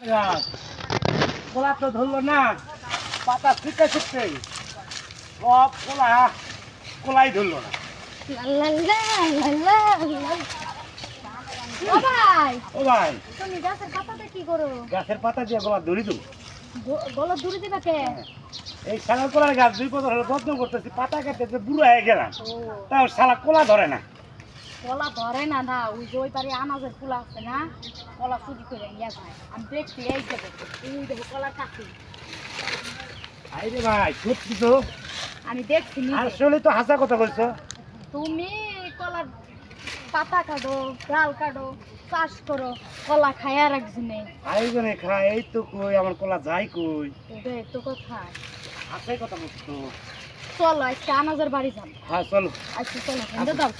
গাছ কলা তো ধরলো না, পাতা শুকে শুকতে সব কলাই ধরলো না। ও ভাই, তুমি গাছের পাতাটা কি করো? গাছের পাতা দিয়ে গলা ধরি তো। গলা দূরে দিবা কে? এই শালা কলার গাছ 2 বছর হলো যত্ন করতেছি, পাতা কাটতে বুড়ো হয়ে গেলাম, তাও শালা কলা ধরে না। কলা ধরে না না, ওই যে ওই পারে আনাজের ফুল আছে না, কলা চুরি করে নিয়ে যায়। আমি দেখছি এই যে তুমি দেখো কলা কাটি। আরে ভাই সত্যি তো, আমি দেখছি নিজে। আসলে তো হাসা কথা বলছো। তুমি কলার পাতা কাটো, ডাল কাটো, চাষ করো, কলা খায়া রাখছি নেই। আয়োজনে খায় এই তো, কই আমার কলা যায় কই? ওদের তো কোথায়? হাসাই কথা বলছো। চলো আজকে আনাজের বাড়ি যান। হ্যাঁ চলো। আজকে চলো, দাও।